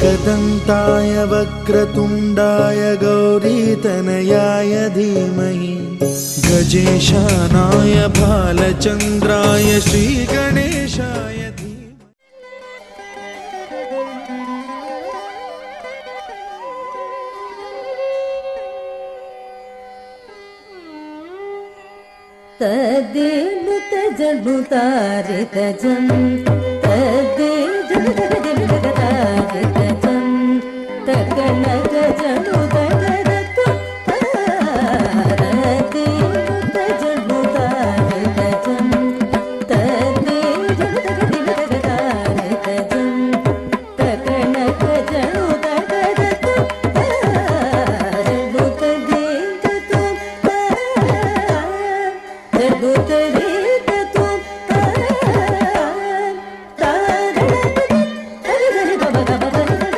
एकदन्ताय वक्रतुण्डाय गौरीतनयाय धीमहि गजेशानाय भालचन्द्राय श्रीगणेशाय तदेनु तजनु तारे तजन तदे जनु तजनु तारे तजन तकन तजनु तगरतु तदेनु तजनु तारे तजन तदे जनु तजनु तारे तजन तकन तजनु तगरतु जनु तदे जतु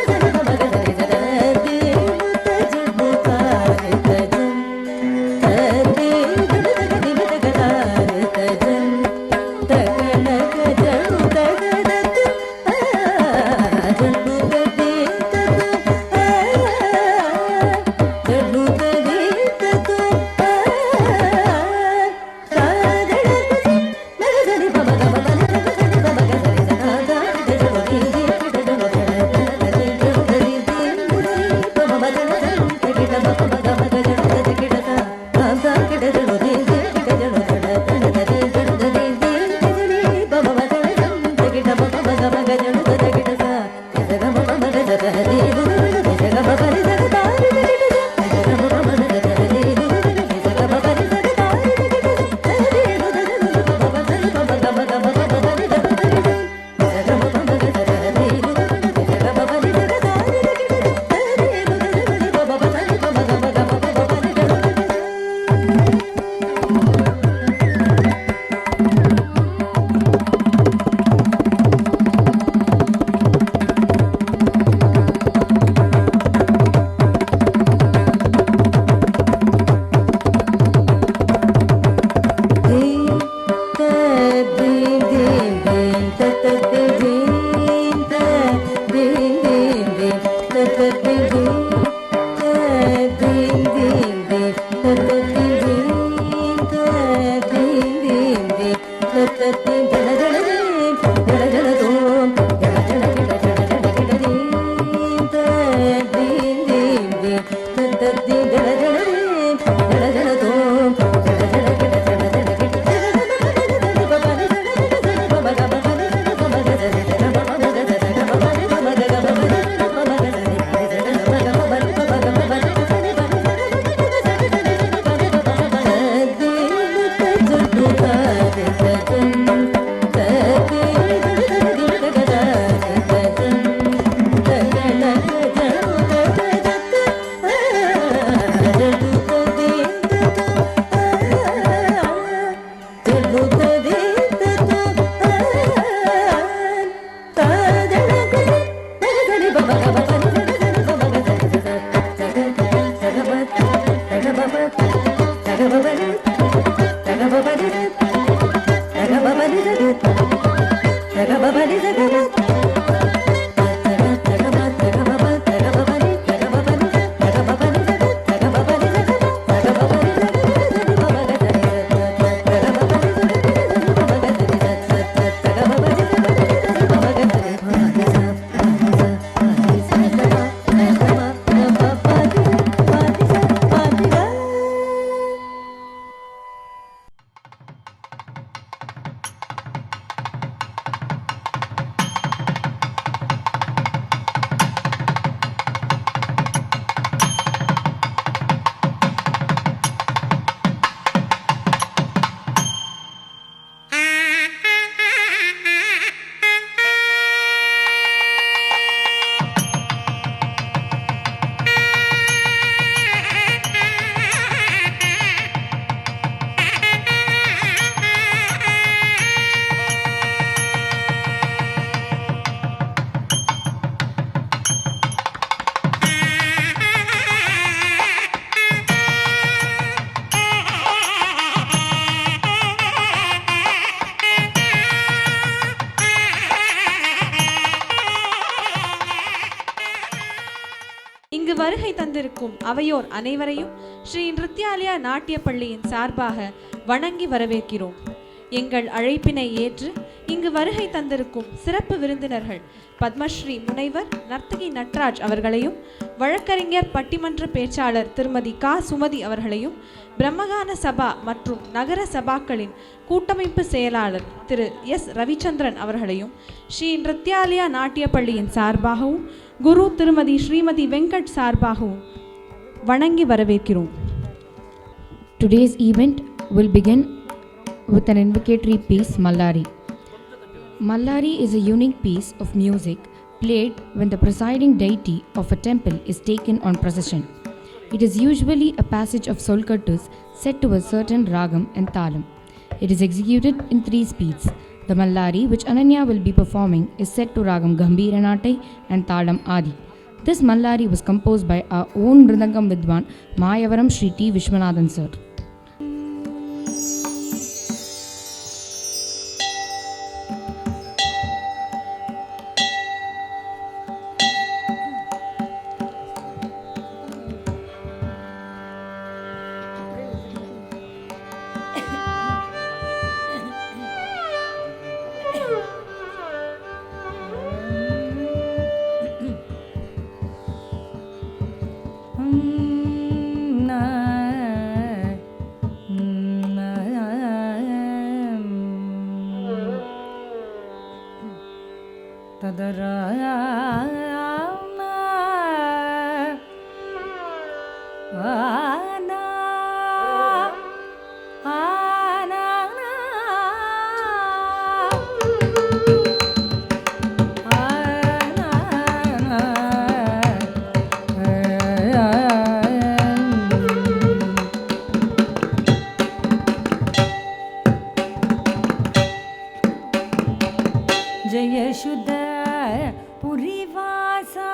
இங்கு வருகை தந்திருக்கும் அவையோர் அனைவரையும் ஸ்ரீ நிருத்யாலயா நாட்டிய பள்ளியின் சார்பாக வணங்கி வரவேற்கிறோம். எங்கள் அழைப்பினை ஏற்று இங்கு வருகை தந்திருக்கும் சிறப்பு விருந்தினர்கள் பத்மஸ்ரீ முனைவர் நர்த்தகி நட்ராஜ் அவர்களையும், வழக்கறிஞர் பட்டிமன்ற பேச்சாளர் திருமதி கா சுமதி அவர்களையும், பிரம்மகான சபா மற்றும் நகர சபாக்களின் கூட்டமைப்பு செயலாளர் திரு எஸ் ரவிச்சந்திரன் அவர்களையும் ஸ்ரீ நிருத்யாலயா நாட்டிய பள்ளியின் சார்பாகவும் குரு திருமதி ஸ்ரீமதி வெங்கட் சார்பாகவும் வணங்கி வரவேற்கிறோம். Today's event will begin with an invocatory piece, Mallari. Mallari is a unique piece of music played when the presiding deity of a temple is taken on procession. It is usually a passage of solkattus set to a certain ragam and talam. It is executed in 3 speeds. The Mallari, which Ananya will be performing, is set to ragam Gambhiranattai and talam Adi. This Mallari was composed by our own Mridangam Vidwan, Mayavaram Sri T. Vishwanathan sir. जय शुद्ध पुरीवासा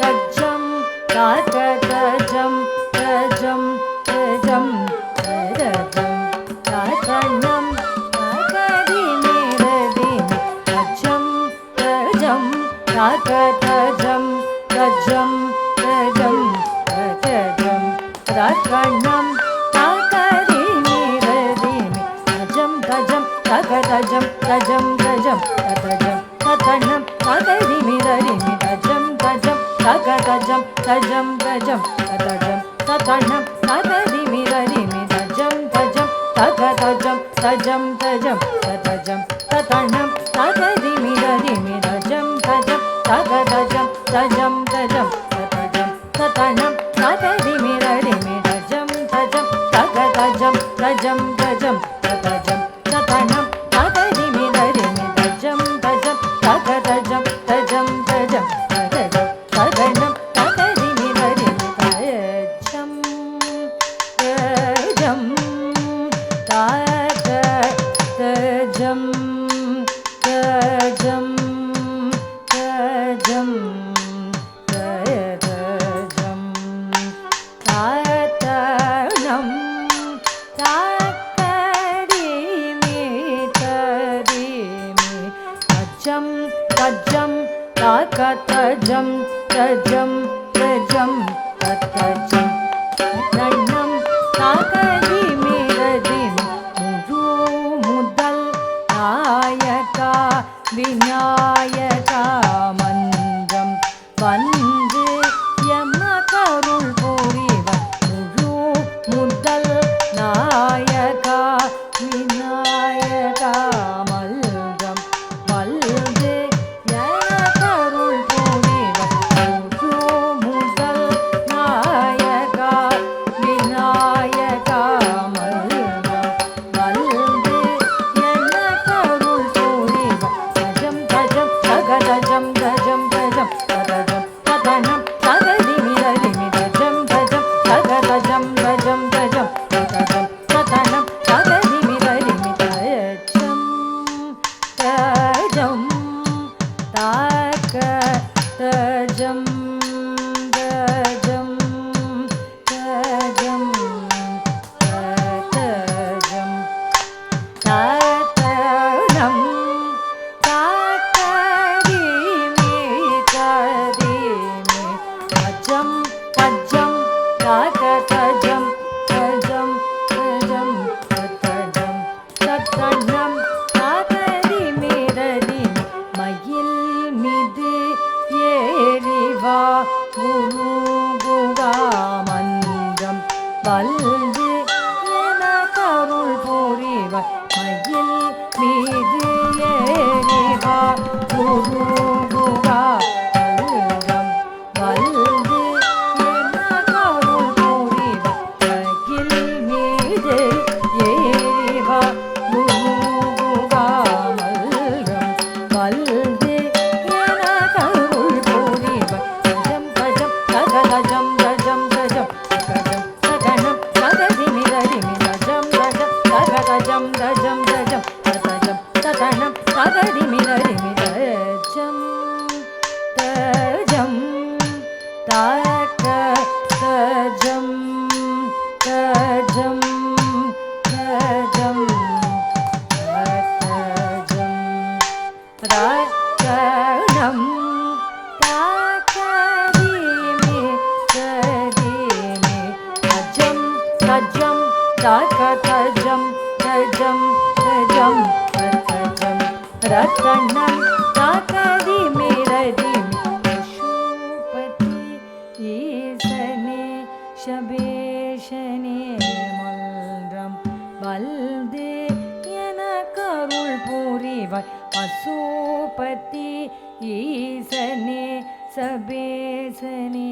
தஜம் தாக தஜம் தஜம் தஜம் தஜம் தஜம் தாகதி மேரதி தஜம் தஜம் தாக தஜம் தஜம் தஜம் தஜம் தஜம் தாகதி மேரதி தஜம் தஜம் தாக தஜம் தஜம் தஜம் தஜம் தஜம் தாகதி மேரதி தஜம் தஜம் தாக தஜம் தஜம் தஜம் தஜம் தஜம் தாகதி மேரதி தஜம் தஜம் தாக தஜம் தஜம் தஜம் தஜம் தஜம் தாகதி மேரதி தஜம் தஜம் தாக தஜம் தஜம் தஜம் தஜம் தஜம் தாகதி மேரதி தஜம் தஜம் தாக தஜம் தஜம் தஜம் தஜம் தஜம் தாகதி மேரதி தஜம் தஜம் தாக தஜம் தஜம் தஜம் தஜம் தாகதி மேரதி தஜம் தஜம் தாக தஜம் தஜம் தஜம் தஜம் தாத்தனம் தாக்கடிமி தரிமி தஜம் தஜம் தாக்க தஜம் தஜம் தஜம் தஜம் தஜம் தாக்கடிமி ரதிமி முழு முதல் நாயகா விநாயகா மன்றம் வந்து எமகருள் புரிவர் முழு முதல் நாயகா விநாயகா மல்றம் வந்து எனகருள் புரிவர் முழு முதல் நாயகா விநாயகா மல்றம் வந்து எனகருள் புரிவர் தஜம் தஜம் தக தஜம் தஜம் தஜம் தஜம் ததனம் தகதி மிரதி தஜம் தஜம் தக தஜம் தஜம் தஜம் தஜம் ததனம் தகதி மிரதி தஜம் தஜம் தாக தஜம் தஜம் தஜம் தஜம் தாத்தனம் தாக்கடிமி தரிமி தஜம் தஜம் தாக தஜம் தஜம் தஜம் தஜம் தஜம் தாகடிமி ரதிமி மயில் மிது ஏறிவா குரு குகா மன்றம் வல்து எனகருள் புரிவர் மயில் மீது ஏறிவா குரு குகா மன்றம் வல்து எனகருள் புரிவர் மயில் மீது ஏறிவா குரு குகா மன்றம் வல்து எனகருள் புரிவர் தஜம் தஜம் தக தஜம் தஜம் தஜம் தஜம் தகனம் தகதி மிரதி தஜம் தஜம் தக தஜம் தஜம் தஜம் தஜம் தகனம் தகதி மிரதி தஜம் தஜம் தாக்க தஜம் தஜம் தஜம் தஜம் ராஜனம் தாக்கடிமி தரிமி தஜம் தஜம் தாக்க தஜம் தஜம் தஜம் தஜம் ரத்தனம் தாக்கடிமி ரதிமி பசுபதி ஈசனே சபேஷனே மல்றம் வல்து எனகருள் புரிவர் பசுபதி ஈசனே சபேசனே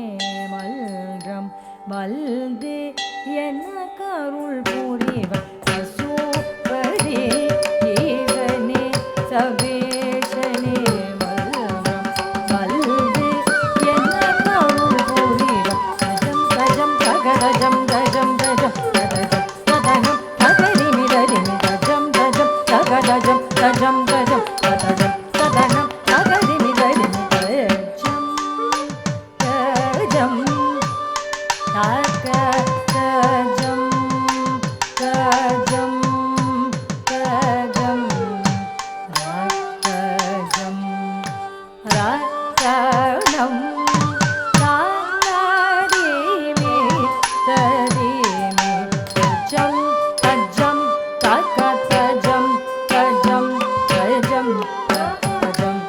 மல்றம் வல்து எனகருள் புரிவர் பசுபதி ஈசனே சபேசனே மல்றம் வல்து எனகருள் புரிவர் தஜம் தஜம் தக தஜம் தஜம் தஜம் தஜம் ததனம் தகதி மிரதி தஜம் தஜம் தக தஜம் தஜம் தஜம் தஜம் ததனம் தகதி மிரதி தஜம் தஜம் தஜம் தஜம் தஜம் ரத்தனம் தாதீமி ததீமி தஜம் தஜம் தகதஜம் தஜம் தஜம் தஜம்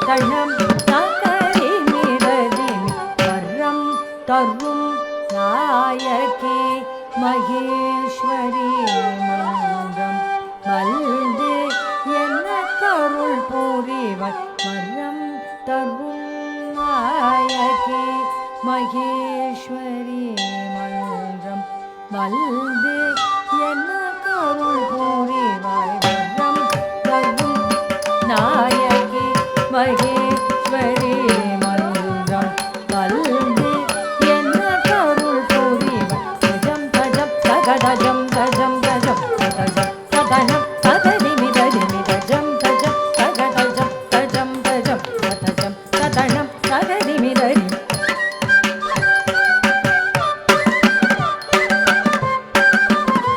தஜம் தகதீமி ததீமி வரம் தரும் நாயகி மகேஸ்வரி மந்திரம் வல்தே என்ன கருள் பூரிவாய் மரம் தரும் நாயகி மகேஸ்வரி மந்திரம் வல்தே என்ன கருள் பூரிவாய் மரம் தரும் நாயகி மகேஸ்வரி மந்திரம் வல்தே என்ன கருள் பூரிவாய் தஜம் தஜம் தகடஜம் தஜம் தஜம் தஜம் ததனம் ததனிமி ததிமி தஜம் தஜம் தகடஜம் தஜம் தஜம் தஜம் ததனம் தகதிமி ததிமி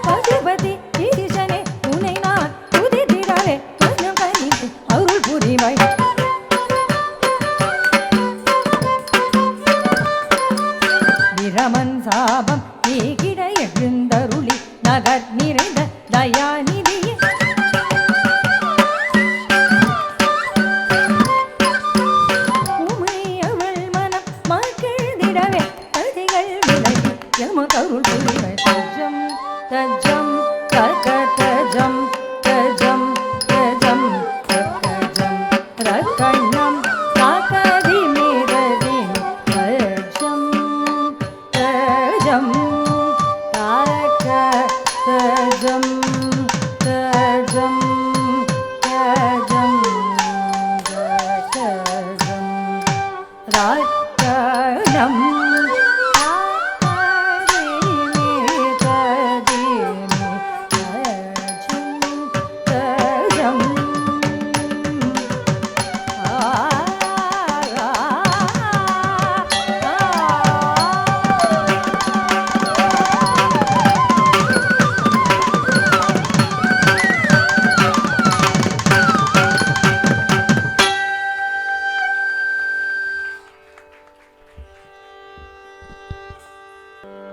பசுபதி ஈசனே உன்னை நான் துதித்திடவே மனம் கனிந்து அருள் புரிவாய் பிரமன் சாபம் நீகிட எழுந்தருளி நகர் நிறைந்த தயாநிதியே உமை அவள் மனம் மகிழ்ந்திடவே கதிகள் விலகி யம கருள் புரிவாய் தஜம் தஜம் தகதஜம் தஜம் தஜம் தகஜம் ரகண்ணம் தாகதிமி ததிமி தஜம் தஜம் தாக தஜம் தஜம் தஜம் தஜம் ராக்கணம் தாகதிமி ததிமி தஜம் தஜம்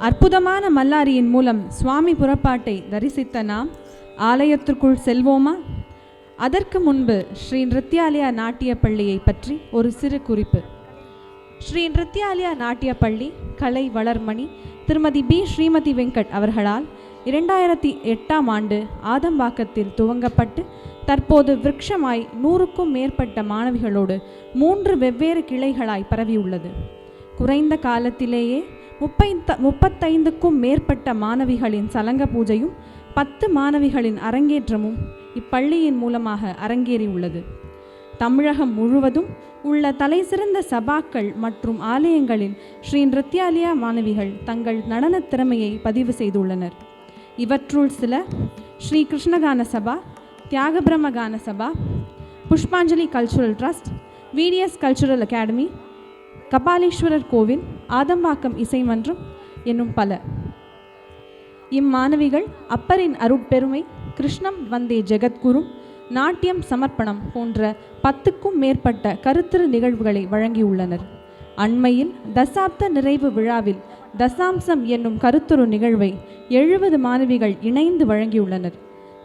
அற்புதமான மல்லாரியின் மூலம் சுவாமி புறப்பாட்டை தரிசித்த நாம் ஆலயத்திற்குள் செல்வோமா? அதற்கு முன்பு ஸ்ரீ நிருத்யாலயா நாட்டிய பள்ளியை பற்றி ஒரு சிறு குறிப்பு. ஸ்ரீ நிருத்யாலயா நாட்டிய பள்ளி கலை வளர்மணி திருமதி பி ஸ்ரீமதி வெங்கட் அவர்களால் 2008ஆம் ஆண்டு ஆதம்பாக்கத்தில் துவங்கப்பட்டு தற்போது விருட்சமாய் 100க்கும் மேற்பட்ட மாணவிகளோடு 3 வெவ்வேறு கிளைகளாய் பரவியுள்ளது. குறைந்த காலத்திலேயே 35க்கும் மேற்பட்ட மாணவிகளின் சலங்க பூஜையும் 10 மாணவிகளின் அரங்கேற்றமும் இப்பள்ளியின் மூலமாக அரங்கேறியுள்ளது. தமிழகம் முழுவதும் உள்ள தலைசிறந்த சபாக்கள் மற்றும் ஆலயங்களில் ஸ்ரீ நிருத்யாலயா மாணவிகள் தங்கள் நடன திறமையை பதிவு செய்துள்ளனர். இவற்றுள் சில ஸ்ரீ கிருஷ்ணகான சபா, தியாக கான சபா, புஷ்பாஞ்சலி cultural trust, VTS cultural academy, Kapaleeswarar கோவில், ஆதம்பாக்கம் இசைமன்றம் என்னும் பல. இம்மாணவிகள் அப்பரின் அருட்பெருமை, கிருஷ்ணம் வந்தே ஜெகத்குரும், நாட்டியம் சமர்ப்பணம் போன்ற 10க்கும் மேற்பட்ட கருத்துரு நிகழ்வுகளை வழங்கியுள்ளனர். அண்மையில் தசாப்த நிறைவு விழாவில் தசாம்சம் என்னும் கருத்துரு நிகழ்வை 70 மாணவிகள் இணைந்து வழங்கியுள்ளனர்.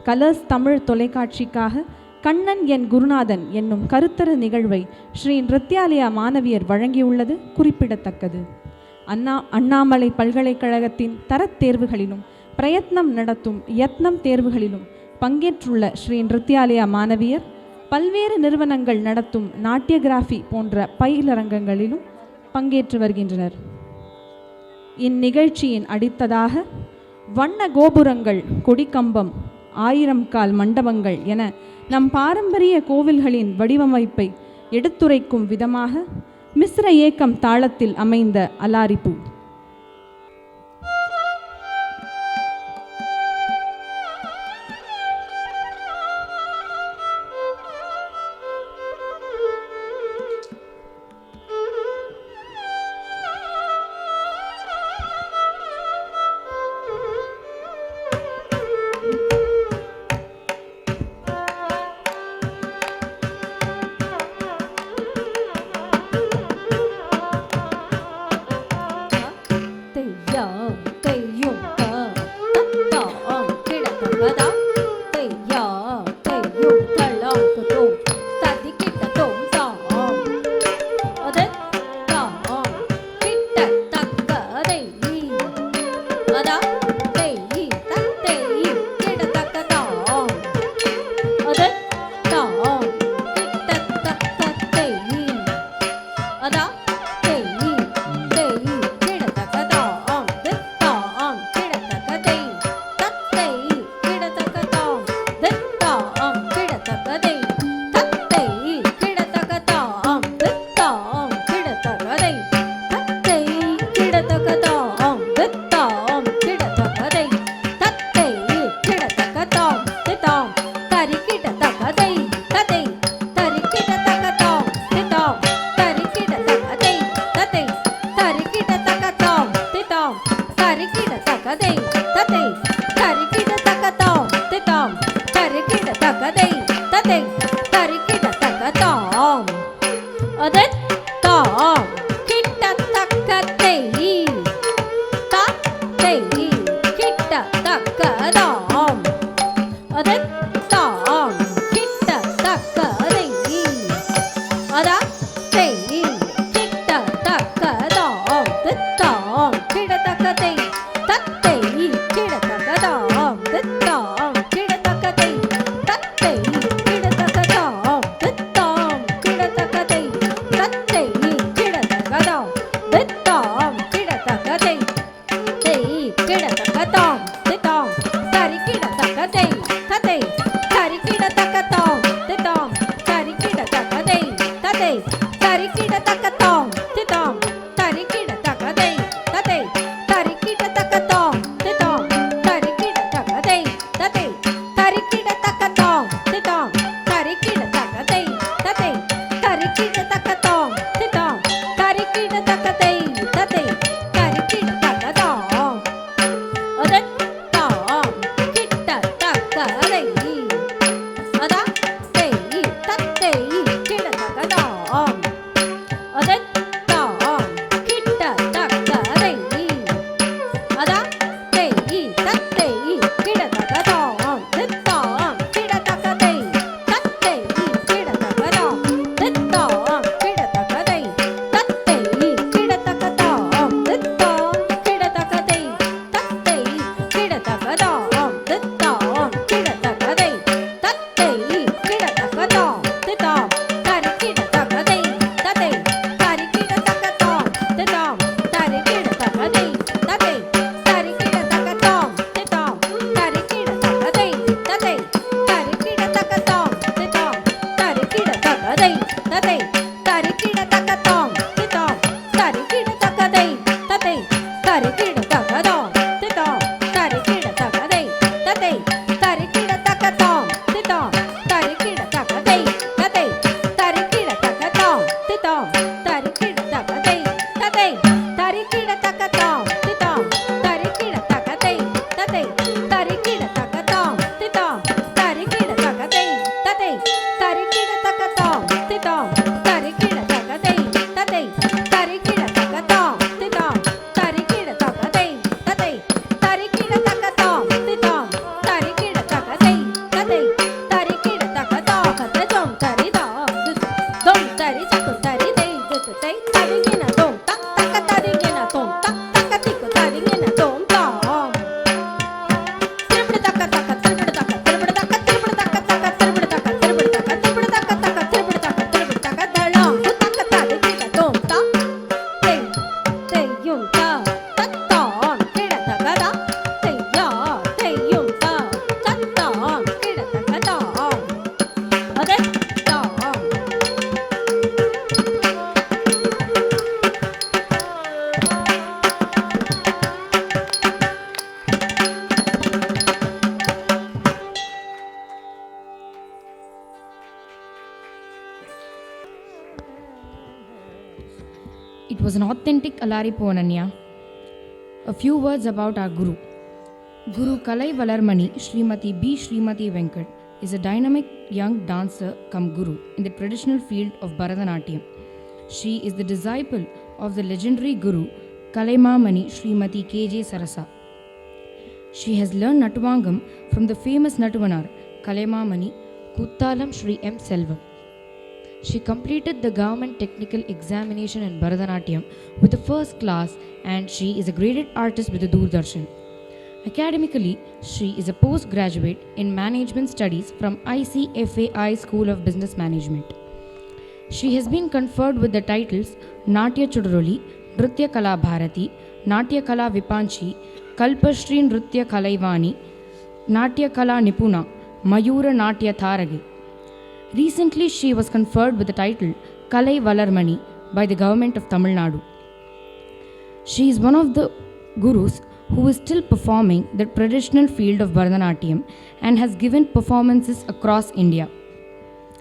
கலர்ஸ் தமிழ் தொலைக்காட்சிக்காக கண்ணன் என் குருநாதன் என்னும் கருத்தர நிகழ்வை ஸ்ரீ நிருத்யாலயா மாணவியர் வழங்கியுள்ளது குறிப்பிடத்தக்கது. அண்ணாமலை பல்கலைக்கழகத்தின் தரத் தேர்வுகளிலும் பிரயத்னம் நடத்தும் யத்னம் தேர்வுகளிலும் பங்கேற்றுள்ள ஸ்ரீ நிருத்யாலயா மாணவியர் பல்வேறு நிறுவனங்கள் நடத்தும் நாட்டியகிராஃபி போன்ற பயிலரங்கங்களிலும் பங்கேற்று வருகின்றனர். இந்நிகழ்ச்சியின் அடுத்ததாக வண்ண கோபுரங்கள், கொடிக்கம்பம், 1000 கால் மண்டபங்கள் என நம் பாரம்பரிய கோவில்களின் வடிவமைப்பை எடுத்துரைக்கும் விதமாக மிஸ்ர ஏக்கம் தாளத்தில் அமைந்த அலாரிப்பு. தித்தாம் கிடதக தை தை கிடதக தாம் தித்தாம் தரி கிடதக தை ததை தரி கிடதக தாம் தித்தாம் தரி கிடதக தை ததை தரி கிடதக தாம் தித்தாம் தரி கிடதக தை ததை தரி கிடதக தாம் தித்தாம் தரி கிடதக தை ததை தரி கிடதக தாம் தித்தாம் தரி கிடதக தை ததை தரி கிடதக தாம் தித்தாம் தரி கிடதக தை ததை தரி கிடதக தாம் அதத்தாம் கிட்டதக தை அதா தை தத்தை கிடதக தாம் அதத்தாம் கிட்டதக தை அதா தை தத்தை கிடதக தாம் தித்தாம் கிடதக தை தத்தை கிடதக தாம் தித்தாம் கிடதக தை தத்தை கிடதக தாம் தித்தாம் கிடதக தை தத்தை கிடதக தாம் தித்தாம் கிடதக தை தத்தை கிடதக தாம் தித்தாம் தரி கிடதக தை ததை தரி கிடதக தாம் தித்தாம் தரி கிடதக தை ததை தரி கிடதக தாம் தித்தாம் தரி கிடதக தை ததை தரி கிடதக தாம் தித்தாம் தரி கிடதக தை ததை தரி கிடதக தாம் தித்தாம் தரி கிடதக தை ததை தரி கிடதக தாம் தித்தாம் தரி கிடதக தை ததை தரி கிடதக தாம் தித்தாம் தரி கிடதக தை ததை தரி கிடதக தாம் தித்தாம் தரி கிடதக தை ததை தரி கிடதக தாம் தித்தாம் தரி கிடதக தை ததை தரி கிடதக தாம் தித்தாம் தரி கிடதக தை ததை தரி கிடதக தாம் தித்தாம் தரி கிடதக தை ததை தரி கிடதக தாம் தித்தாம் தரி கிடதக தை ததை தரி கிடதக தாம் தித்தாம் தரி கிடதக தை ததை தரி கிடதக தாம் தஜம் தரி தாம் dom tari taco tari dei dutu tai tari gina dom tak tak tari gina dom tak tak tico tari gina dom tam tribada taka taka tribada taka tribada taka tribada taka taka tribada taka tribada taka tribada taka taka tribada taka tribada taka dalam taka tari gina dom tam tei tei yum ta tattam kida taka da tei ya tei yum ta tattam kida taka da ade tam It was an authentic Alaripu Ananya. A few words about our Guru. Guru Kalai Valarmani Srimati B. Srimati Venkat is a dynamic young dancer come Guru in the traditional field of Bharatanatyam. She is the disciple of the legendary Guru Kalaimamani Srimati K.J. Sarasa. She has learned Natuvangam from the famous Natuvanar Kalaimamani Kuttalam Sri M. Selvam. She completed the government technical examination in Bharatanatyam with the first class and she is a graded artist with the Doordarshan. Academically, she is a postgraduate in management studies from ICFAI School of Business Management. She has been conferred with the titles Natya Chuduroli, Nritya Kala Bharati, Natya Kala Vipanchi, Kalpashri Nritya Kalaivani, Natya Kala Nipuna, Mayura Natya Tharagi. Recently, she was conferred with the title Kalai Valarmani by the government of Tamil Nadu. She is one of the gurus who is still performing the traditional field of Bharatanatyam and has given performances across India.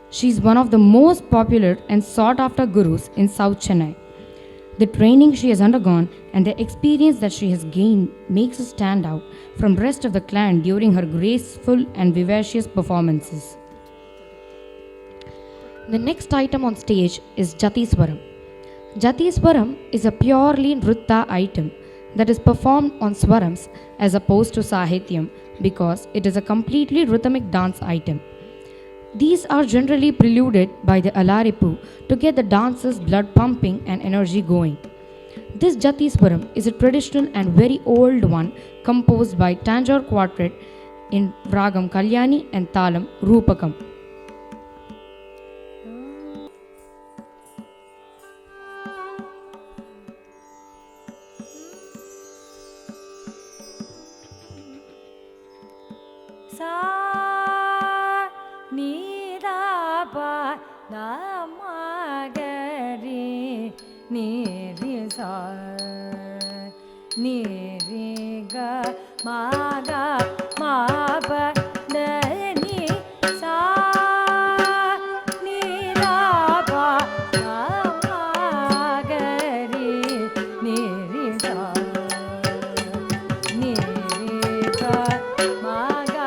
She is one of the most popular and sought after gurus in South Chennai. The training she has undergone and the experience that she has gained makes her stand out from the rest of the clan during her graceful and vivacious performances. The next item on stage is Jatiswaram. Jatiswaram is a purely Nritta item that is performed on swarams as opposed to Sahityam because it is a completely rhythmic dance item. These are generally preluded by the Alaripu to get the dancers' blood pumping and energy going. This Jatiswaram is a traditional and very old one composed by Tanjore Quartet in Ragam Kalyani and Talam Rupakam. சா நீ தா பா தா மா க ரி நீ ரி சா நீ ரி க மா க மா ப த நீ சா நீ தா பா தா மா க ரி நீ ரி சா நீ ரி க மா க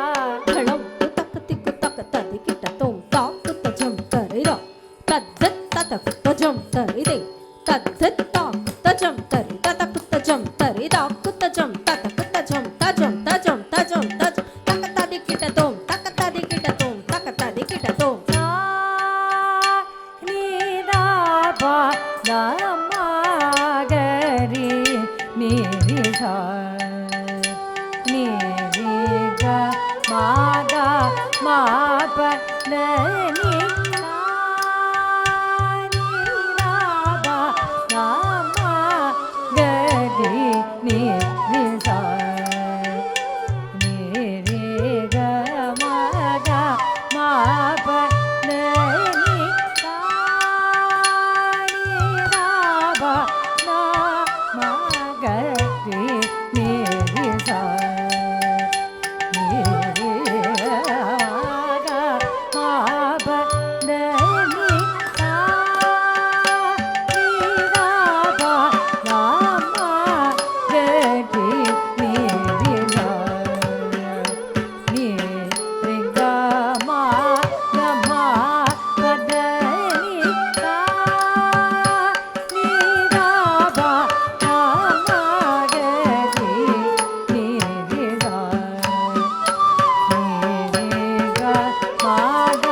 தளம் குத்தக்க திக்கு தக்க ததி கிட்ட தோம் தா குத்த ஜம் தரிரா தத்தத் தத குத்த ஜம் தரிதே தத்தத் தா குத்த ஜம் தரி தத குத்த ஜம் தரி தா குத்த ஜம் தத குத்த ஜம் தஜம் தஜம் தஜம் தஜம் தக்க ததி கிட்ட தோம் தக்க ததி கிட்ட தோம் தக்க ததி கிட்ட தோம் சா நீ தா பா தா மா க ரி நீ ரி சா நீ ரி க மா க மா ப த நீ சா நீ தா பா தா மா க ரி நீ ரி சா நீ ரி க மா க மா ப த நீ சா நீ தா பா தா மா க ரி நீ ரி சா நீ ரி க மா க மா ப த நீ சா நீ தா பா தா மா க ரி நீ ரி சா நீ ரி க மா க மா ப த நீ சா நீ தா பா தா மா க ரி நீ ரி சா நீ ரி க மா க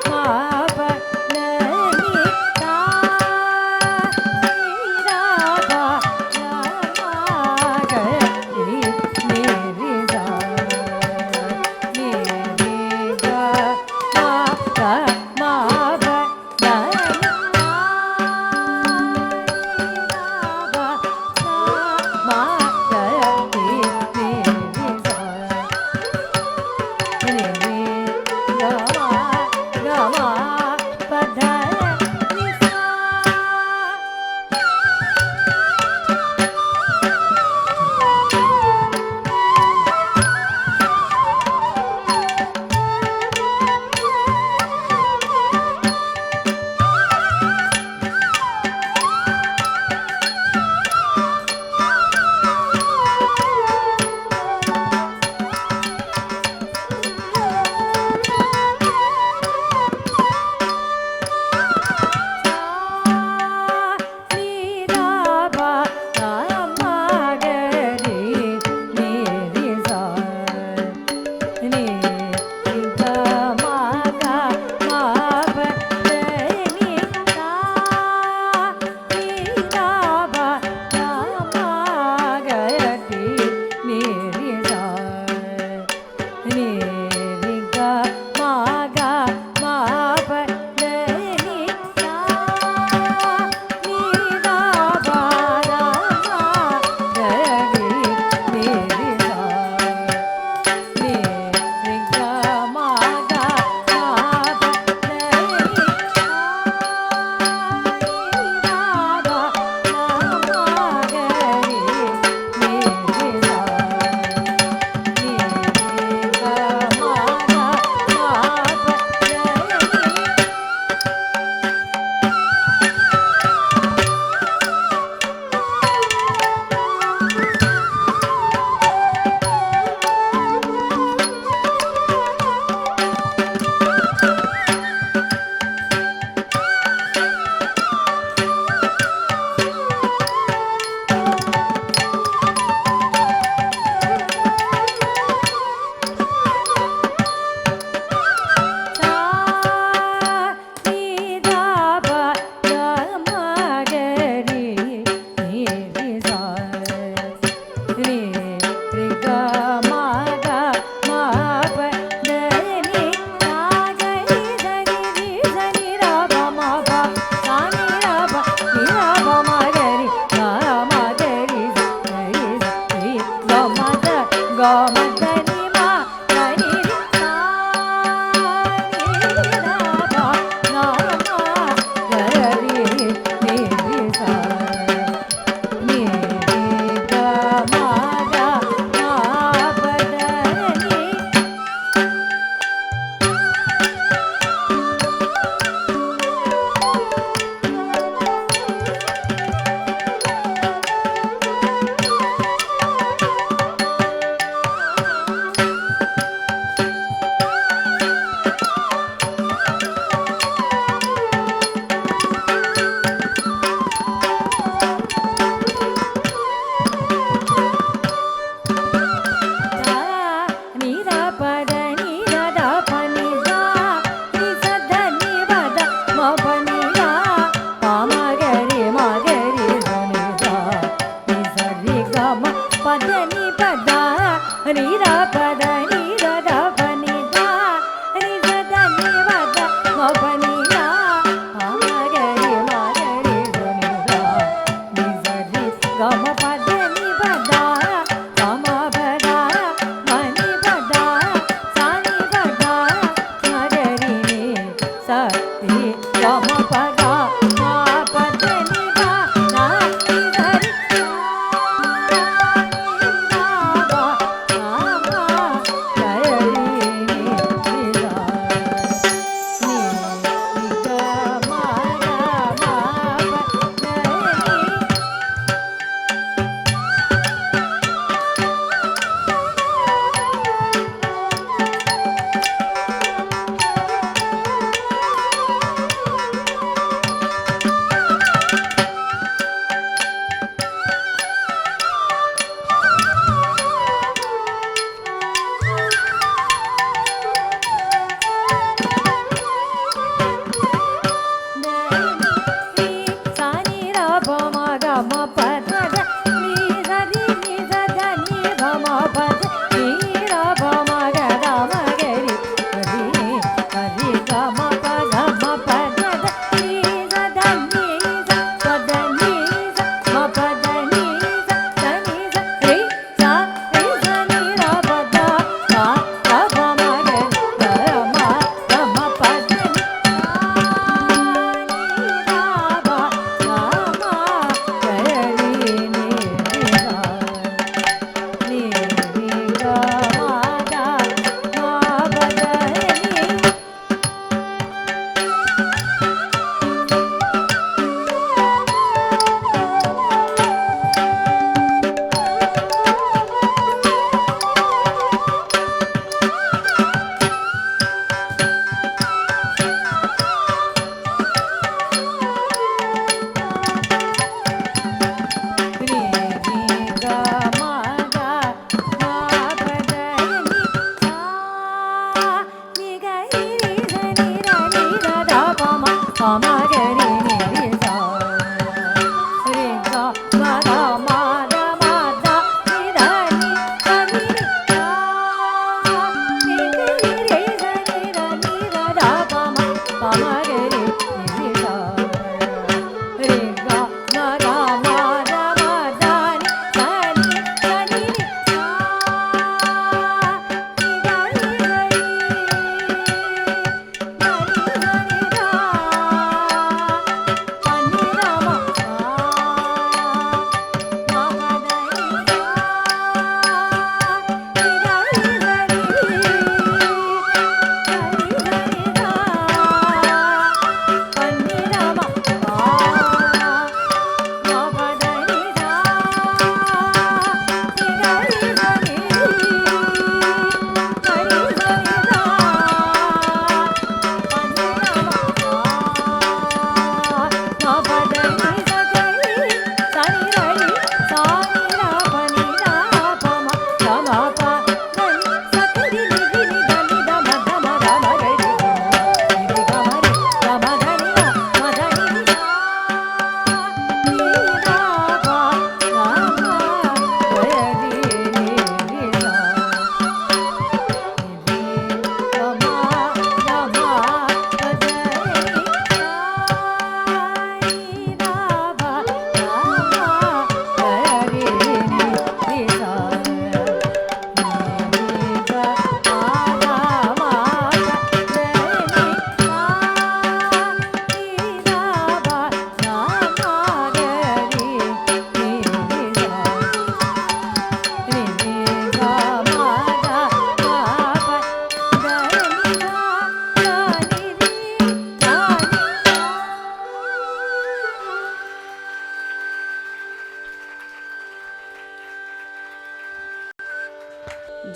மா ப த நீ சா நீ தா பா தா மா க ரி நீ ரி சா நீ ரி க மா க மா ப த நீ சா நீ தா பா தா மா க ரி நீ ரி சா நீ ரி க மா க மா ப த நீ சா பத நீ பதா நீரா பத நீரா பனி தா நீ சத நீ வத மபனி தா மகரி மகரி துனிதா நீ சரி கம பத நீ பதா கம பதா மணி பதா சானி பதா மகரி நீ சரி கம பதா மா பத நீ பா நா நீ சரி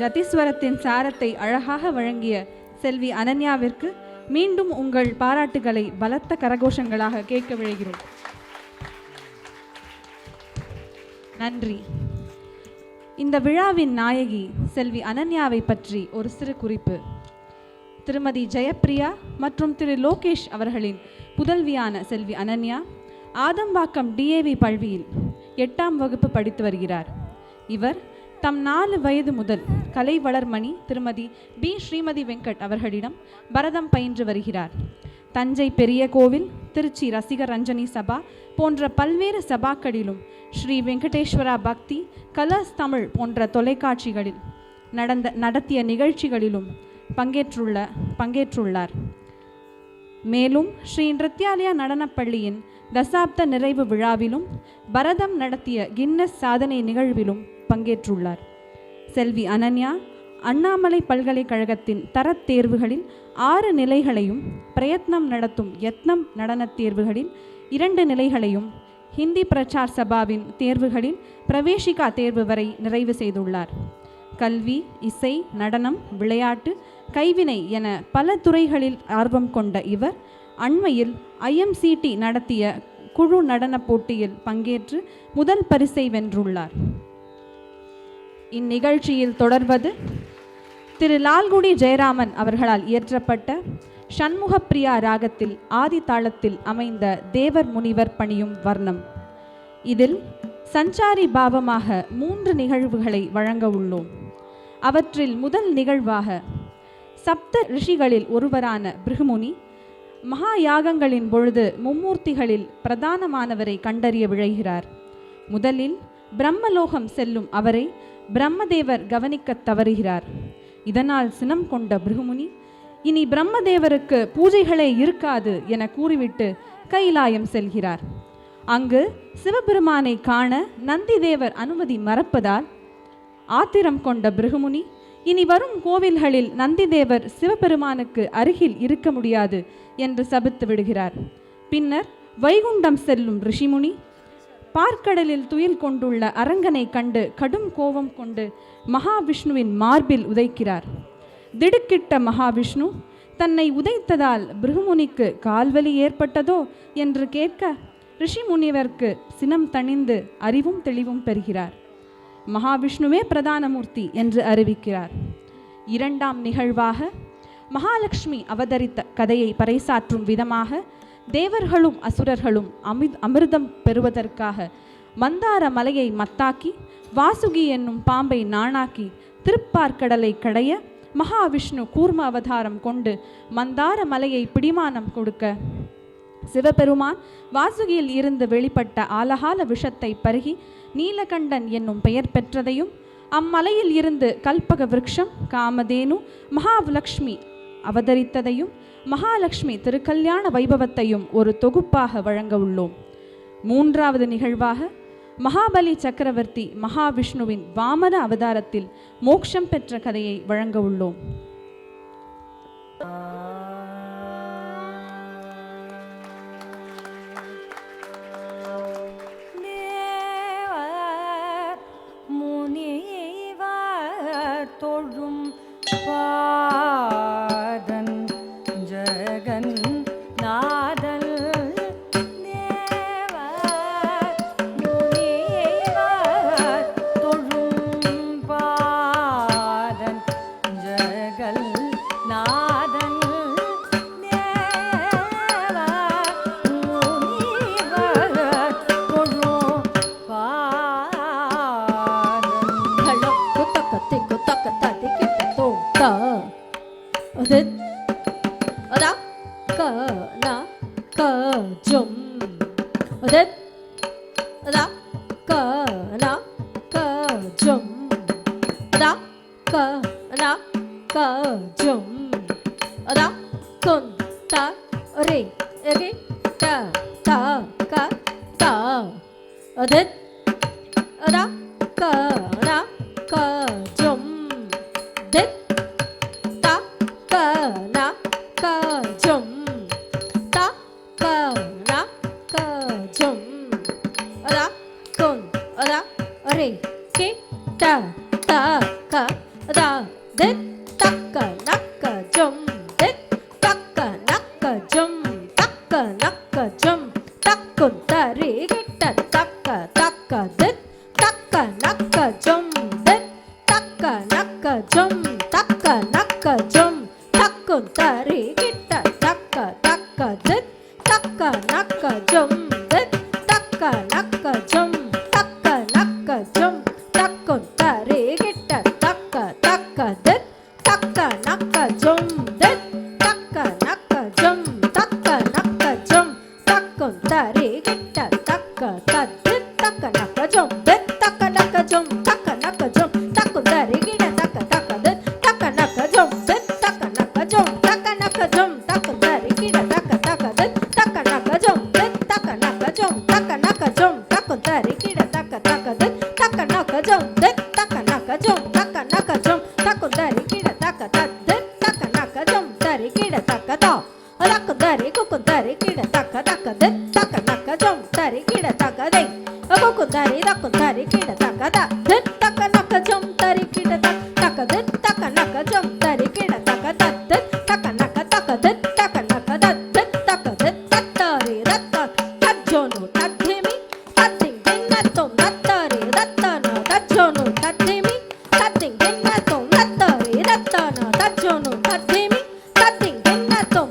ஜதிஸ்வரத்தின் சாரத்தை அழகாக வழங்கிய செல்வி அனன்யாவிற்கு மீண்டும் உங்கள் பாராட்டுகளை பலத்த கரகோஷங்களாக கேட்க விழைகிறோம். நன்றி. இந்த விழாவின் நாயகி செல்வி அனன்யாவை பற்றி ஒரு சிறு குறிப்பு. திருமதி ஜெயப்பிரியா மற்றும் திரு லோகேஷ் அவர்களின் புதல்வியான செல்வி அனன்யா ஆதம்பாக்கம் டிஏவி பள்ளியில் 8ஆம் வகுப்பு படித்து வருகிறார். இவர் தம் 4 வயது முதல் கலை வளர்மணி திருமதி பி ஸ்ரீமதி வெங்கட் அவர்களிடம் பரதம் பயின்று வருகிறார். தஞ்சை பெரிய கோவில், திருச்சி ரசிகர் ரஞ்சனி சபா போன்ற பல்வேறு சபாக்களிலும் ஸ்ரீ வெங்கடேஸ்வரா பக்தி கலர்ஸ் தமிழ் போன்ற தொலைக்காட்சிகளில் நடத்திய நிகழ்ச்சிகளிலும் பங்கேற்றுள்ளார். மேலும் ஸ்ரீ நிருத்யாலயா நடனப்பள்ளியின் தசாப்த நிறைவு விழாவிலும் பரதம் நடத்திய கின்னஸ் சாதனை நிகழ்விலும் பங்கேற்றுள்ளார். செல்வி அனன்யா அண்ணாமலை பல்கலைக்கழகத்தின் தரத் தேர்வுகளில் 6 நிலைகளையும், பிரயத்னம் நடத்தும் யத்னம் நடனத் தேர்வுகளில் 2 நிலைகளையும், ஹிந்தி பிரச்சார் சபாவின் தேர்வுகளில் பிரவேசிகா தேர்வு வரை நிறைவு செய்துள்ளார். கல்வி, இசை, நடனம், விளையாட்டு, கைவினை என பல துறைகளில் ஆர்வம் கொண்ட இவர் அண்மையில் IMCT நடத்திய குழு நடனப் போட்டியில் பங்கேற்று முதல் பரிசை வென்றுள்ளார். இந்நிகழ்ச்சியில் தொடர்வது திரு லால்குடி ஜெயராமன் அவர்களால் இயற்றப்பட்ட ஷண்முகப்பிரியா ராகத்தில் ஆதி தாளத்தில் அமைந்த தேவர் முனிவர் பணியும் வர்ணம். இதில் சஞ்சாரி பாவமாக 3 நிகழ்வுகளை வழங்க உள்ளோம். அவற்றில் முதல் நிகழ்வாக சப்த ரிஷிகளில் ஒருவரான பிருகுமுனி மகா யாகங்களின் பொழுது மும்மூர்த்திகளில் பிரதானமானவரை கண்டறிய விழைகிறார். முதலில் பிரம்மலோகம் செல்லும் அவரை பிரம்மதேவர் கவனிக்க தவறுகிறார். இதனால் சினம் கொண்ட பிருகுமுனி இனி பிரம்மதேவருக்கு பூஜைகளே இருக்காது என கூறிவிட்டு கைலாயம் செல்கிறார். அங்கு சிவபெருமானை காண நந்திதேவர் அனுமதி மறுப்பதால் ஆத்திரம் கொண்ட பிருகுமுனி இனி வரும் கோவில்களில் நந்திதேவர் சிவபெருமானுக்கு அருகில் இருக்க முடியாது என்று சபித்து விடுகிறார். பின்னர் வைகுண்டம் செல்லும் ரிஷிமுனி பார்க்கடலில் துயில் கொண்டுள்ள அரங்கனை கண்டு கடும் கோபம் கொண்டு மகாவிஷ்ணுவின் மார்பில் உதைக்கிறார். திடுக்கிட்ட மகாவிஷ்ணு தன்னை உதைத்ததால் பிருகுமுனிக்கு கால்வலி ஏற்பட்டதோ என்று கேட்க ரிஷிமுனிவருக்கு சினம் தணிந்து அறிவும் தெளிவும் பெறுகிறார். மகாவிஷ்ணுவே பிரதானமூர்த்தி என்று அறிவிக்கிறார். இரண்டாம் நிகழ்வாக மகாலட்சுமி அவதரித்த கதையை பறைசாற்றும் விதமாக தேவர்களும் அசுரர்களும் அமிர்தம் பெறுவதற்காக மந்தார மலையை மத்தாக்கி வாசுகி என்னும் பாம்பை நாணாக்கி திருப்பார்க்கடலை கடைய மகாவிஷ்ணு கூர்ம அவதாரம் கொண்டு மந்தார மலையை பிடிமானம் கொடுக்க சிவபெருமான் வாசுகியில் இருந்து வெளிப்பட்ட ஆலகால விஷத்தை பருகி நீலகண்டன் என்னும் பெயர் பெற்றதையும் அம்மலையில் இருந்து கல்பக விருட்சம் காமதேனு மகாலட்சுமி அவதரித்ததையும் மகாலட்சுமி திருக்கல்யாண வைபவத்தையும் ஒரு தொகுப்பாக வழங்க உள்ளோம். மூன்றாவது நிகழ்வாக மகாபலி சக்கரவர்த்தி மகாவிஷ்ணுவின் வாமன அவதாரத்தில் மோட்சம் பெற்ற கதையை வழங்க உள்ளோம். தொழும் பாதன் ஜகன் நாதல் தேவ முனிவர் தொழும் பாதன் ஜகல் நாதன் தேவ முனிவர் தொழும் Patan ada ka na ka jum ada ka na ka jum ada ka na ka jum ada kun ta re ege ta ta ka ta ada ka na ka jum det na ka jum ta ka na ka jum ada kun ada re ke ta ta ka da det ta ka na ka jum det ta ka na ka jum ta ka na ka jum ta kun ta re ke ta ka det ta ka na ka jum det ta ka na ka jum ta ka na ka jum takun tari kita takka takka dit takka nakka jum dit takka nakka jum takka nakka jum takkun taka naka jum taka naka jum takundari gida taka taka den taka naka jum den taka naka jum taka naka jum takundari gida taka taka den taka naka jum den taka naka jum taka naka jum takundari gida taka taka den taka naka jum den taka naka jum taka naka jum takundari gida taka taka den taka naka jum dari gida taka ta takundari kukundari gida taka taka den taka naka jum dari gida taka den kukundari takundari gida taka ta den taka naka jum dari gida taka den taka naka jum dari gida taka ta den taka naka taka den taka naka ta den taka den tattari ratta tajjonu taddemi tadding gennatum tattari rattana tajjonu taddemi tadding gennatum tattari rattana tajjonu taddemi tadding gennatum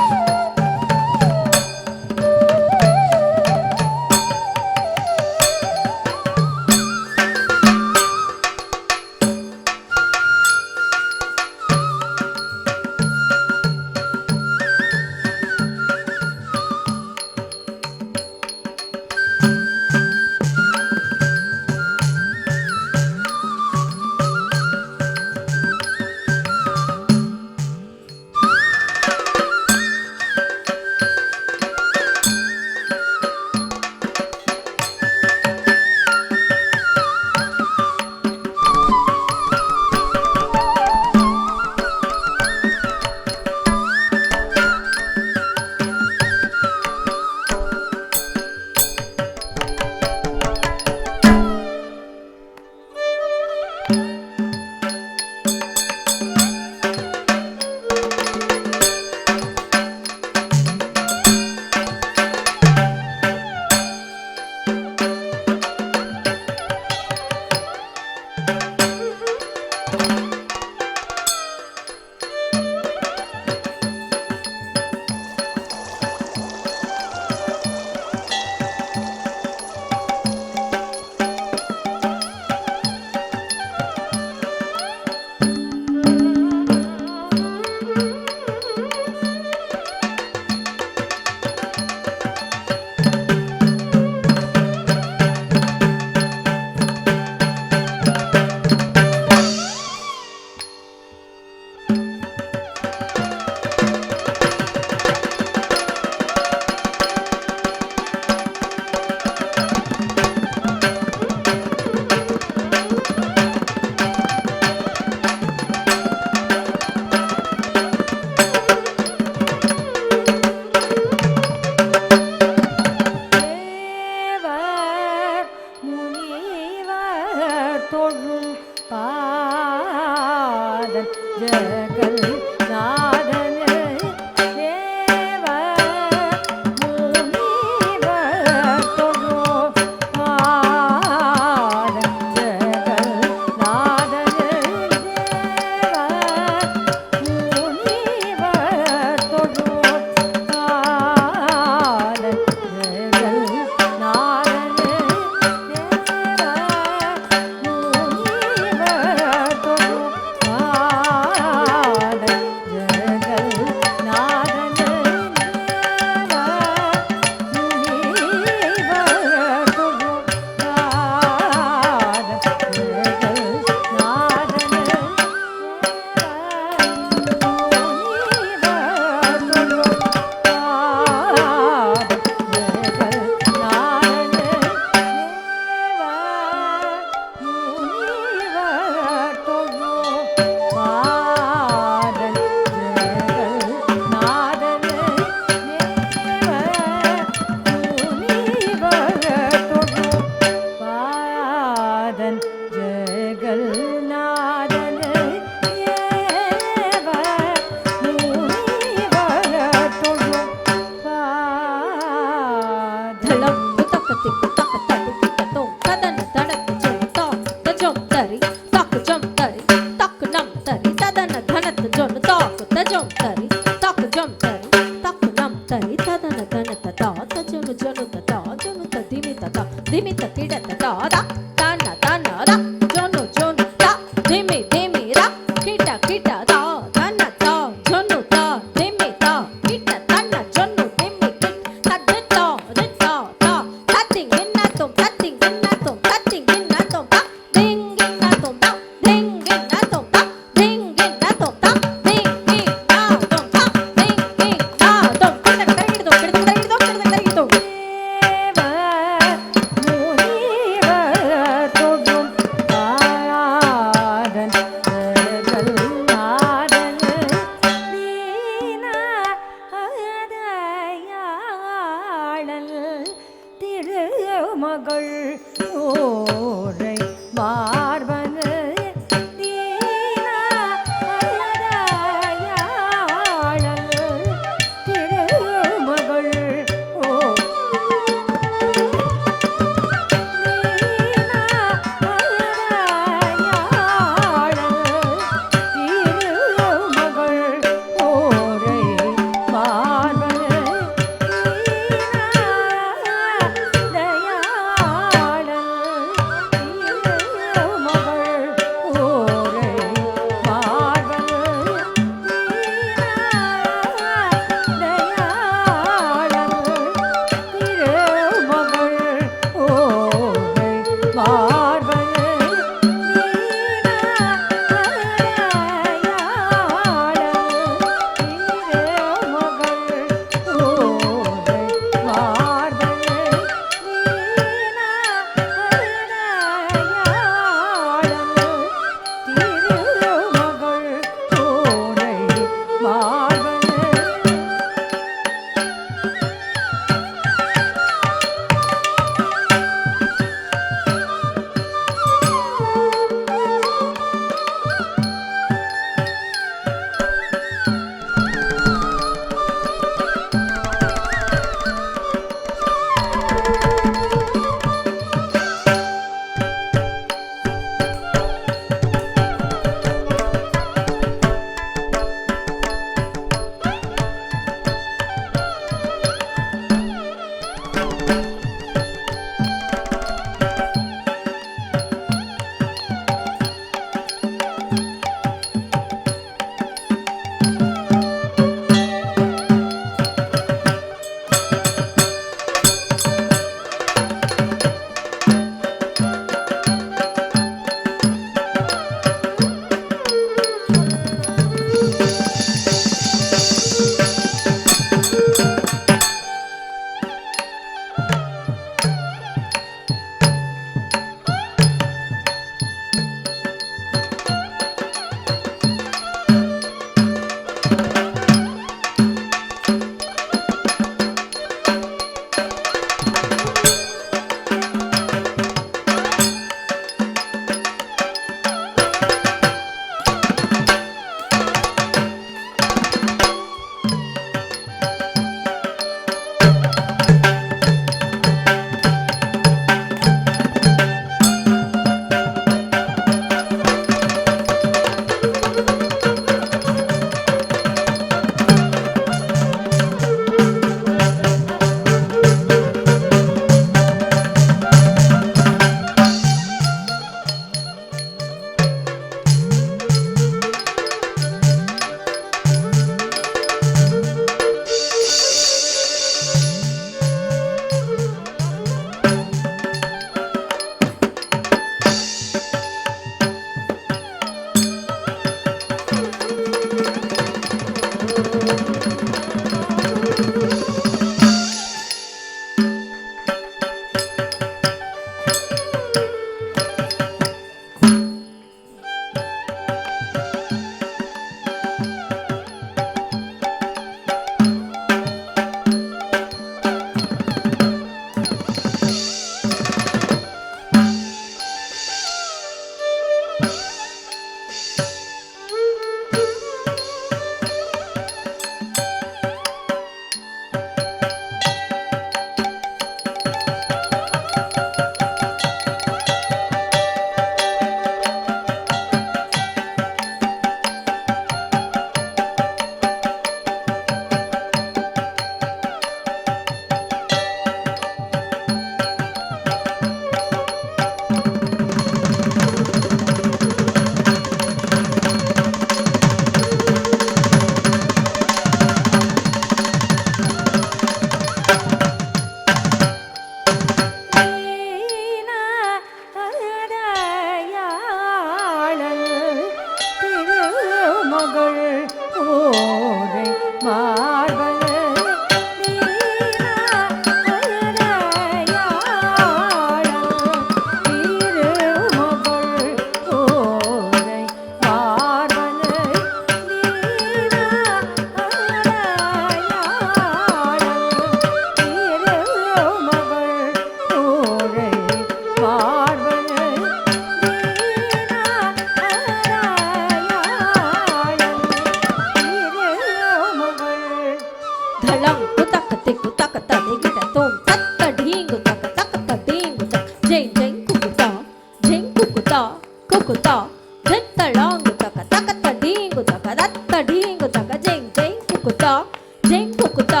குக்குத்தா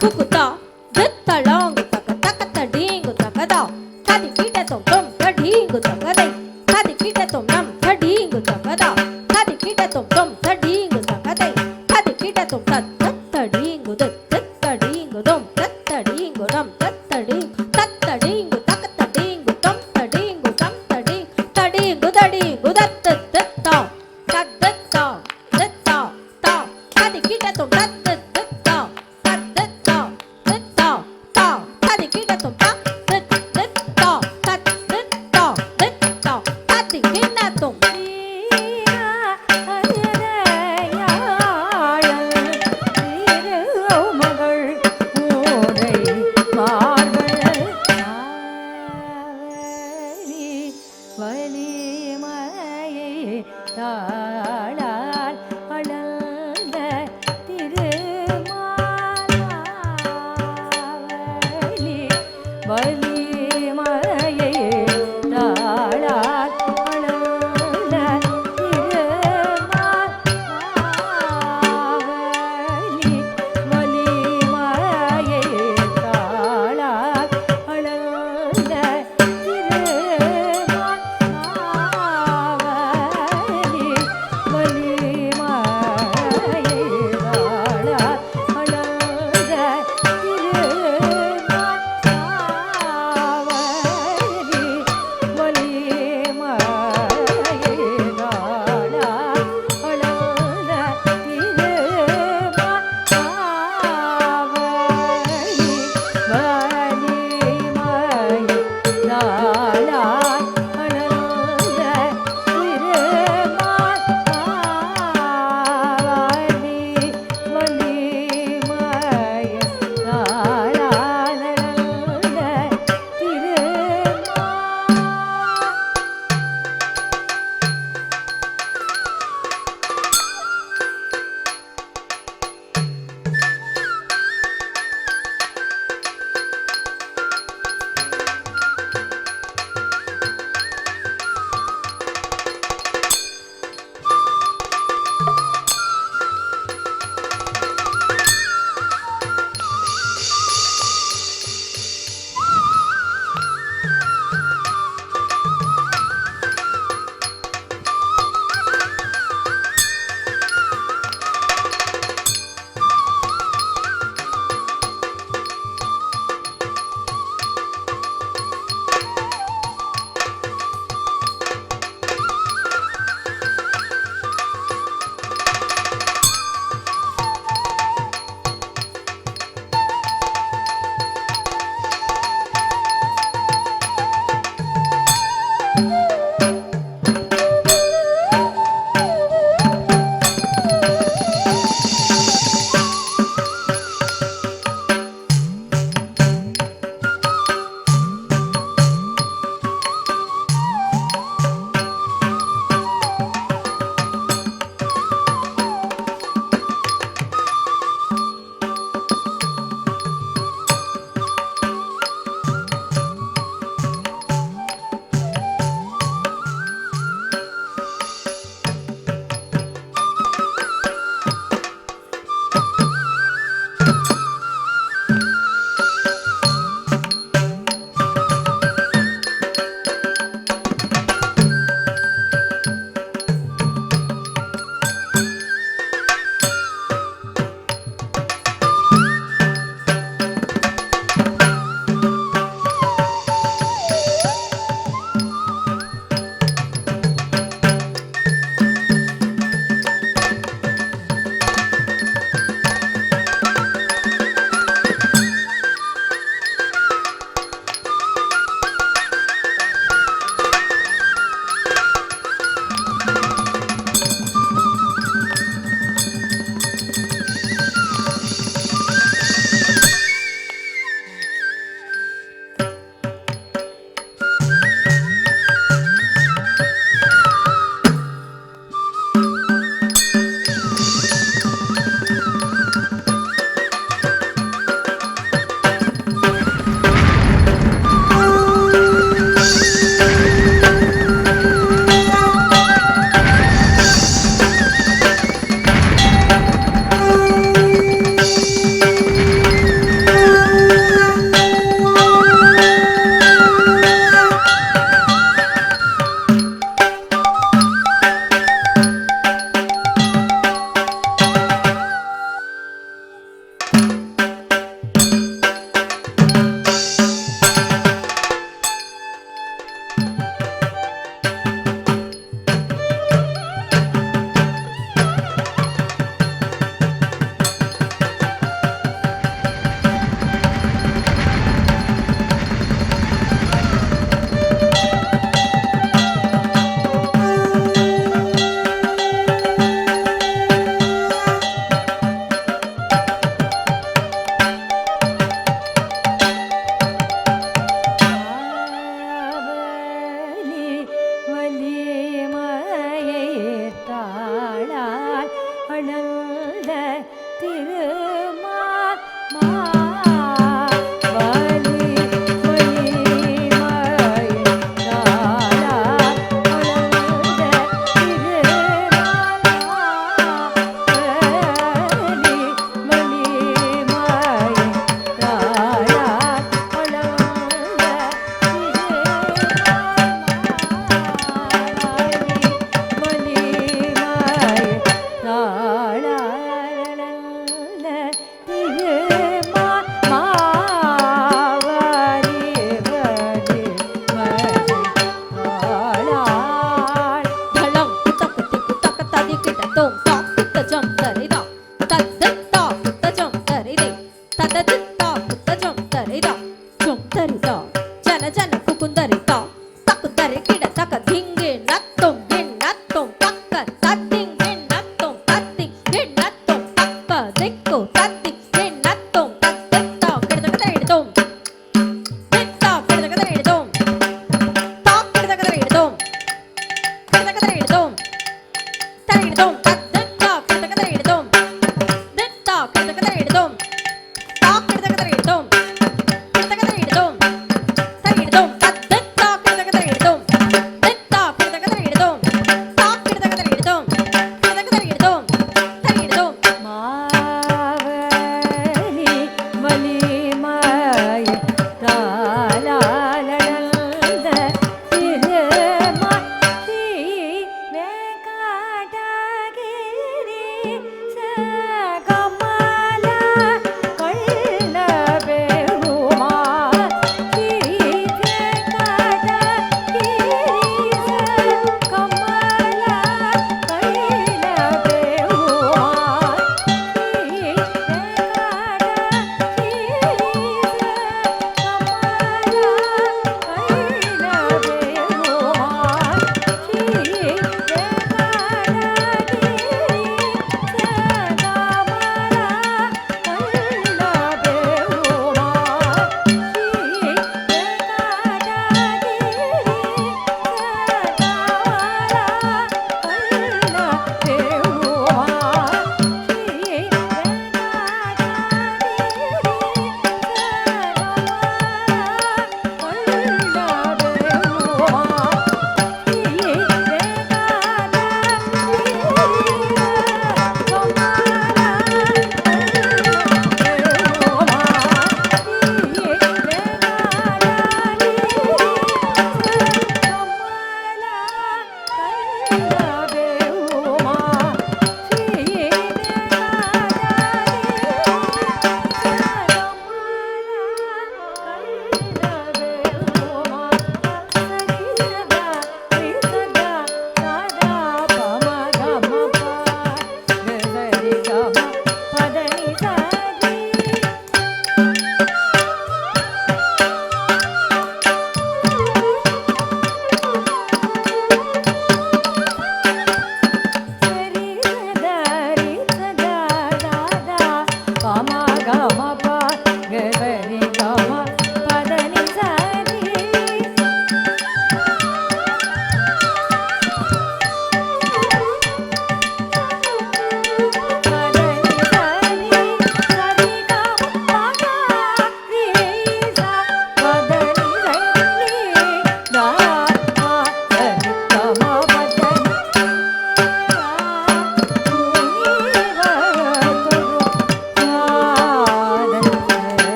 குக்குத்தா தித்தலாங்கு தக்க தக்க தடீங்கு தக்கதா ததி கிட்ட தொம் தொம் தடீங்கு தக்கதை ததி கிட்ட தொம் நம் தடீங்கு தக்கதா ததி கிட்ட தொம் தொம் தடீங்கு தக்கதை ததி கிட்ட தொம் தத் தத்தடீங்கு தத்தடீங்கு தொம் தத்தடீங்கு நம் தத்தடீங்கு தத்தடீங்கு தக்க தடீங்கு தொம் தடீங்கு தம் தடீங்கு தடீங்கு தடீங்கு தத்த தத்தா தத்தா தத்தா தா ததி கிட்ட தொம் தத்த தத்தா தத்தா தத்தா தா ததி கிட்ட தொம் தா தத்தா தத்தா தத்தா ததி கிட்ட தொம் தாளால் வளர்ந்த திருமாலாவலி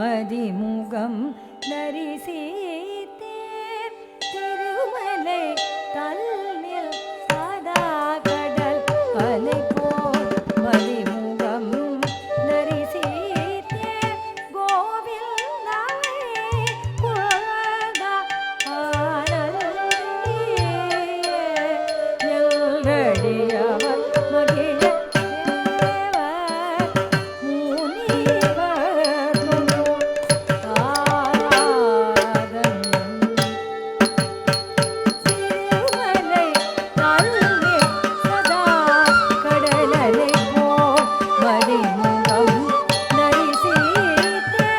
மதிமுகம் நரிசீத்தேர் திருமலை தல்லில் சதா கடல் அலை போல் மதிமுகம் நரிசீத்தேர் கோவிந்தாவை குழகா எல்ரடியவர் மகிழ தேவர் முனிவர் ஆராதன் திருமலை நல்லே சதா கடலலை போல் மதிமுகம் நரிசீத்தே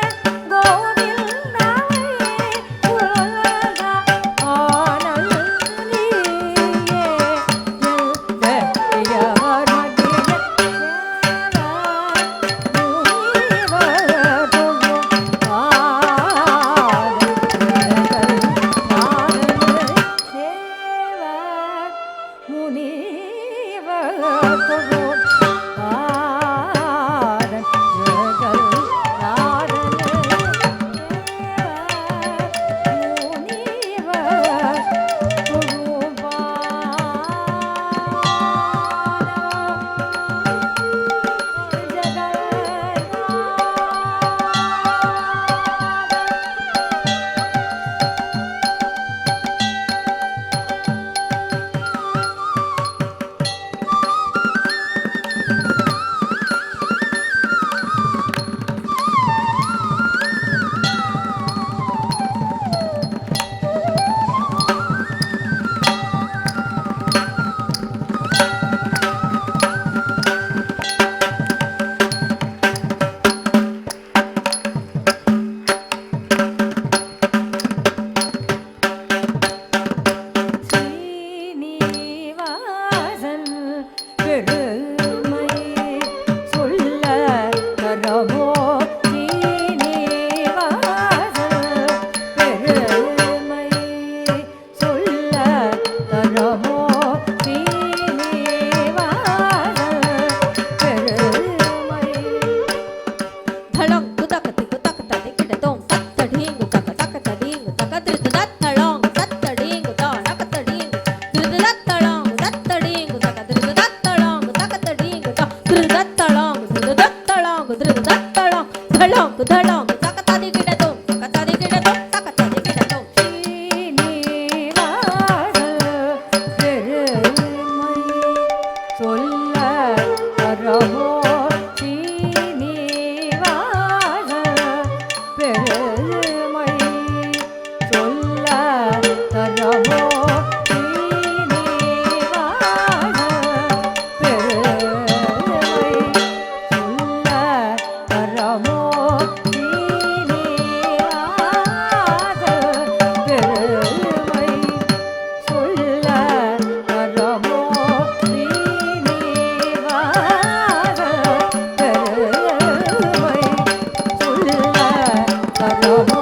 கோவிந்தாவை உலகா ஆனந்தியே எல்லையவர் மகிழ தேவர் முனிவர் தொழும் ஆதன் ஜெகல் நாதன் தேவர் முனிவர் தொழும் சீனிவாசன் பெருமை சொல்ல தரமோ சீனிவாசன் பெருமை சொல்ல தரமோ சீனிவாசன் பெருமை தளம் குதகதி குதகததி கிடதோம் தத்தடீங்கு தகதகதடீங்கு தகதிருது தத்தளம் தத்தடீங்கு தகதடீங்கு திருது தத்தளம் தத்தடீங்கு தகதிருது தத்தளம் தகதடீங்கு திருது தத்தளம் திருது தத்தளம் திருது தத்தளம் தளம் தளம் தகததி கிடதோம் தகததி கிடதோம் தகததி கிடதோம் சீனிவாசன் பெருமை சொல்ல தரமோ சீனிவாசன் பெருமை சொல்ல தரமோ சீனிவாசன் பெருமை சொல்ல தரமோ சீனிவாசன் பெருமை சொல்ல தரமோ சீனிவாசன் பெருமை சொல்ல தரமோ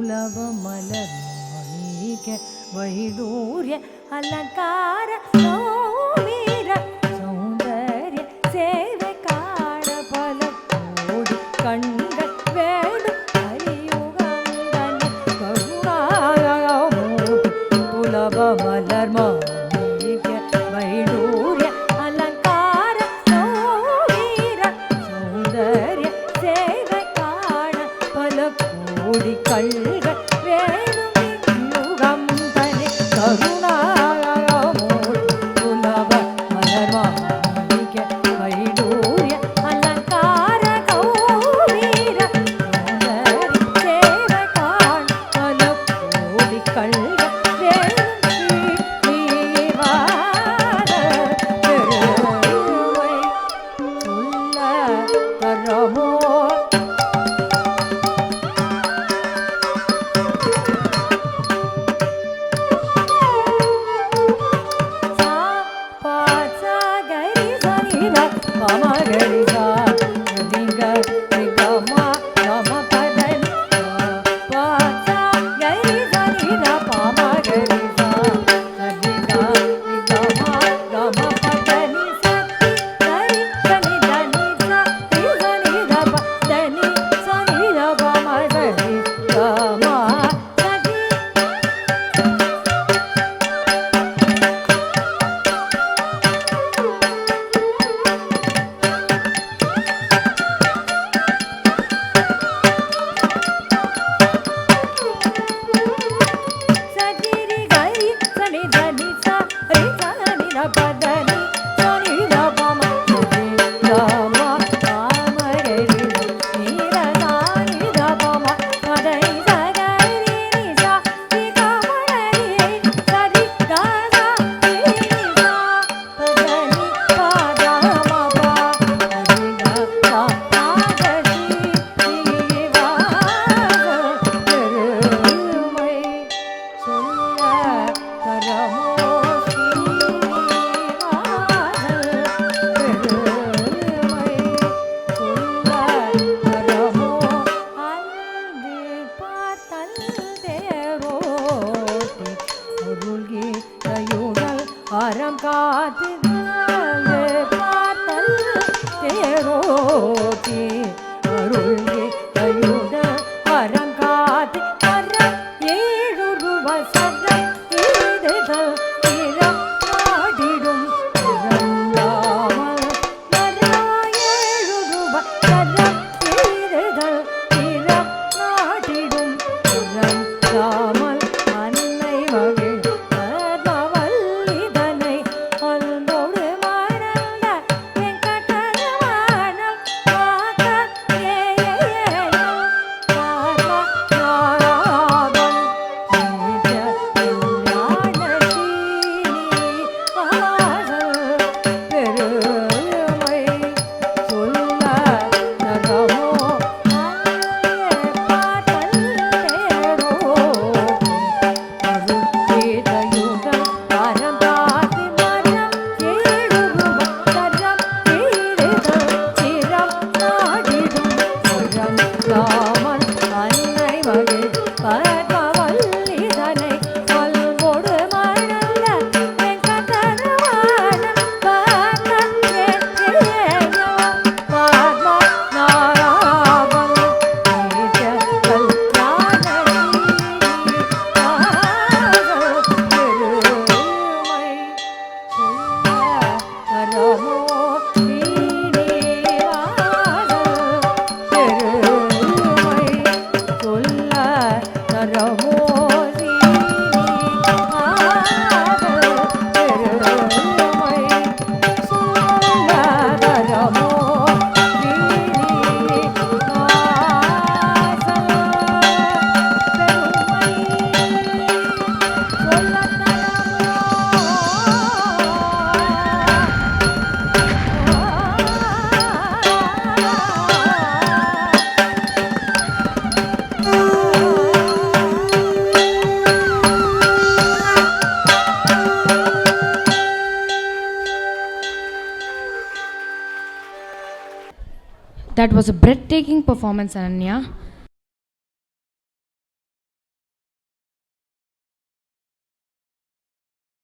ಸುಲಭ ಮಲರ್ ಮಾಣಿಕ್ಯ ವೈಡೂರ್ಯ ಅಲಂಕಾರ ಸೌವೀರ ಸೌಂದರ್ಯ ಸೇವೆ ಕಾಣ ಫಲ ಕೋಡಿ ಕಣ್கள் வேண்டும் அறியுகந்தன் கருணாமூர்த்தி துலப மலர் மாணிக்ய வைடூர்ய அலங்கார சௌவீர சௌந்தர்ய சேவை காண பல கோடி கண்கள் வேணும் யுகம் தனி கருணாமூர்த்தி துலப மலர் மாணிக்ய வைடூர்ய அலங்கார கௌவீர சௌந்தர்ய சேவை காண பல கோடி கண்கள் வேணும் தீவாத பெருமை சொல்ல தரமோ சா பா சா கரி சரி ர பம கரி சா ரிங்க ரிக மா ரம பதனி பா சா கரி சரி ர பம கரி சா ரிங்க ரிக மா ரம பதனி சரி சரி தனி தனி சா ரி சரி ர ப தனி சரி ர பம சரி ர மா சரி சரி கரி சனி தனி சா ரி சனி ர பதனி சனி ர பம சரி ர மா பம கரி நீ ர நானி ர பம பதனி சகரி ரி சா ரி கமணி சரி க சா ரி சா பதனி பத ம ப சரி க சா பதனி தீவாத பெருமை சொல்ல தரமோ பெருமை சொல்ல தரமோ அன்பு பார்த்தல் தேரோட்டி அருள்கி கையுடல் அறம் காத்து பார்த்தல் தேரோட்டி அருள்கி கையுடல் அறம் காத்து அறம் ஏழு வசதம் ஈடுதல் திறம் நாடிடும் திறந்தாமல் ஏழு வசதம் ஈடுதல் திறம் நாடிடும் திறந்தாமல் அன்னை மகிழ் பரமவல்லிதனை அன்போடு மறந்த வெங்கடரமணம் ராமன் அன்னை மகிழ் பரமவல்லிதனை அன்போடு மறந்த வெங்கடரமணம் That was a breathtaking performance, Ananya.